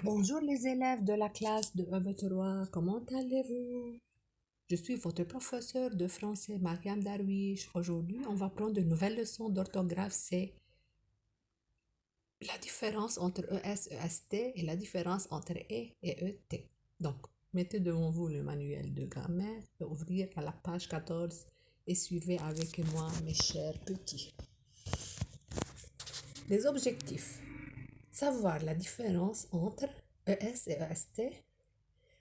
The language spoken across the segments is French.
Bonjour les élèves de la classe de EB3, comment allez-vous? Je suis votre professeur de français Mariam Darwish. Aujourd'hui, on va prendre de nouvelles leçons d'orthographe. C'est la différence entre ES, EST et la différence entre E et ET. Donc, mettez devant vous le manuel de grammaire, ouvrir à la page 14 et suivez avec moi mes chers petits. Les objectifs. Savoir la différence entre ES et EST.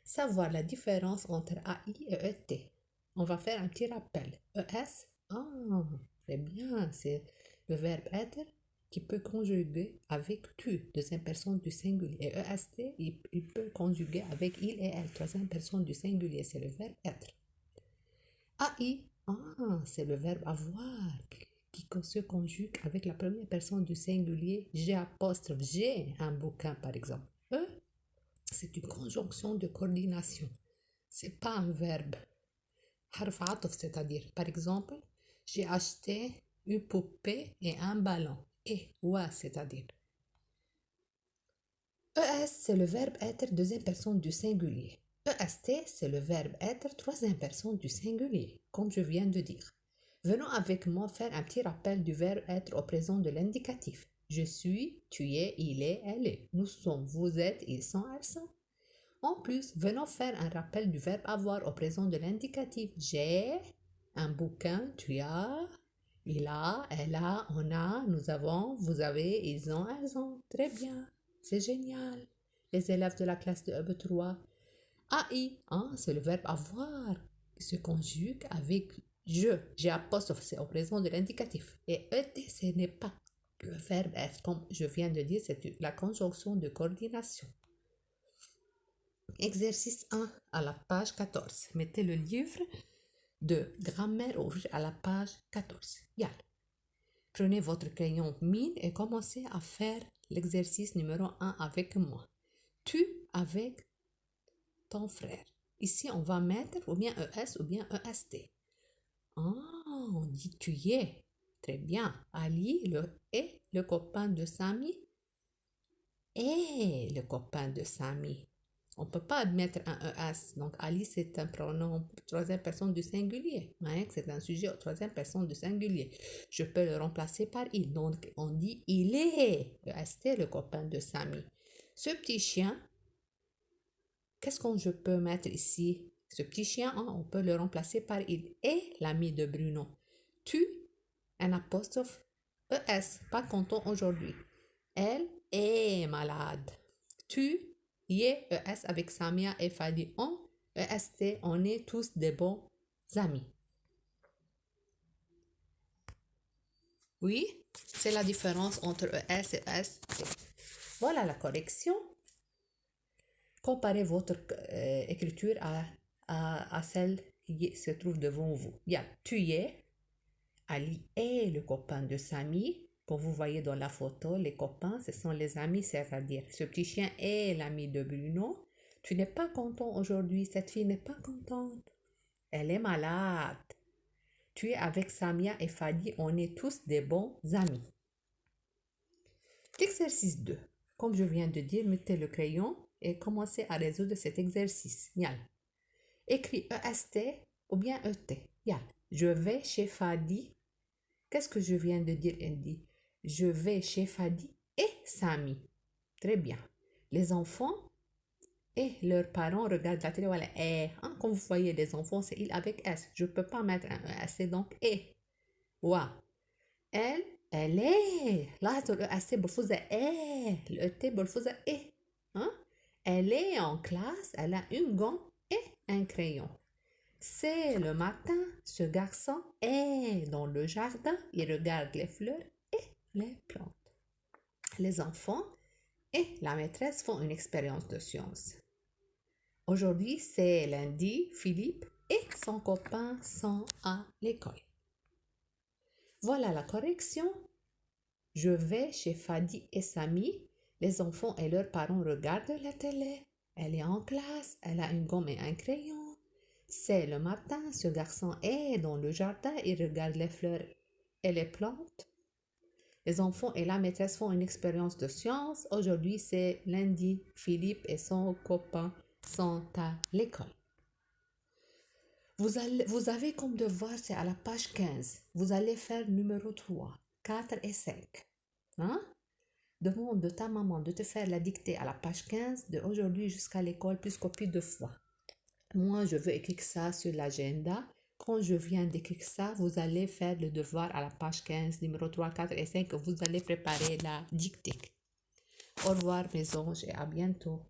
Savoir la différence entre AI et ET. On va faire un petit rappel. ES, très bien, c'est le verbe être qui peut conjuguer avec tu, deuxième personne du singulier. Et EST, il peut conjuguer avec il et elle, troisième personne du singulier, c'est le verbe être. AI, c'est le verbe avoir qui se conjugue avec la première personne du singulier. J'ai un bouquin par exemple. C'est une conjonction de coordination. C'est pas un verbe. حرف عطف, c'est-à-dire, par exemple, j'ai acheté une poupée et un ballon. Et, ouais, c'est-à-dire. ES, c'est le verbe être, deuxième personne du singulier. EST, c'est le verbe être, troisième personne du singulier, comme je viens de dire. Venons avec moi faire un petit rappel du verbe être au présent de l'indicatif. Je suis, tu es, il est, elle est. Nous sommes, vous êtes, ils sont, elles sont. En plus, venons faire un rappel du verbe avoir au présent de l'indicatif. J'ai un bouquin, tu as, il a, elle a, on a, nous avons, vous avez, ils ont, elles ont. Très bien, c'est génial. Les élèves de la classe de EB3. AI, c'est le verbe avoir qui se conjugue avec je. J'ai apostrophe, c'est au présent de l'indicatif. Et ET, ce n'est pas le verbe être, comme je viens de dire, c'est la conjonction de coordination. Exercice 1 à la page 14. Mettez le livre de grammaire à la page 14. Yal. Prenez votre crayon mine et commencez à faire l'exercice numéro 1 avec moi. Tu avec ton frère. Ici, on va mettre ou bien ES ou bien EST. On dit tu y es. Très bien. Ali, le copain de Samy. Et le copain de Samy. On ne peut pas mettre un ES. Donc, Ali, c'est un pronom troisième personne du singulier. C'est un sujet au troisième personne du singulier. Je peux le remplacer par il. Donc, on dit il est. EST, le copain de Samy. Ce petit chien, qu'est-ce que je peux mettre ici? Ce petit chien, on peut le remplacer par il est l'ami de Bruno. Tu, un apostrophe, ES, pas content aujourd'hui. Elle est malade. Tu y es ES avec Samia et Fadi. On, EST, on est tous des bons amis. Oui, c'est la différence entre ES et EST. Voilà la correction. Comparez votre écriture à celle qui se trouve devant vous. Tu y es. Ali est le copain de Samy. Comme vous voyez dans la photo, les copains, ce sont les amis, c'est-à-dire ce petit chien est l'ami de Bruno. Tu n'es pas content aujourd'hui, cette fille n'est pas contente. Elle est malade. Tu es avec Samia et Fadi, on est tous des bons amis. Exercice 2. Comme je viens de dire, mettez le crayon et commencez à résoudre cet exercice. Yal. Écris EST ou bien ET. Yal. Je vais chez Fadi. Qu'est-ce que je viens de dire, Andy? Je vais chez Fadi et Samy. Très bien. Les enfants et leurs parents regardent la télé. Voilà. Et, comme vous voyez, les enfants, c'est il avec S. Je ne peux pas mettre un S, c'est donc et. Wow. Elle est. Là, le S, بالفوز est. Le T, بالفوز est. Elle est en classe, elle a une gomme et un crayon. C'est le matin, ce garçon est dans le jardin, il regarde les fleurs et les plantes. Les enfants et la maîtresse font une expérience de science. Aujourd'hui, c'est lundi, Philippe et son copain sont à l'école. Voilà la correction. Je vais chez Fadi et Samy. Les enfants et leurs parents regardent la télé. Elle est en classe, elle a une gomme et un crayon. C'est le matin, ce garçon est dans le jardin, il regarde les fleurs et les plantes. Les enfants et la maîtresse font une expérience de science. Aujourd'hui, c'est lundi. Philippe et son copain sont à l'école. Vous avez comme devoir, c'est à la page 15. Vous allez faire numéro 3, 4 et 5. Hein? Demande de ta maman de te faire la dictée à la page 15 de aujourd'hui jusqu'à l'école plus copie 2 fois. Moi, je veux écrire ça sur l'agenda. Quand je viens d'écrire ça, vous allez faire le devoir à la page 15, numéro 3, 4 et 5. Vous allez préparer la dictée. Au revoir mes anges et à bientôt.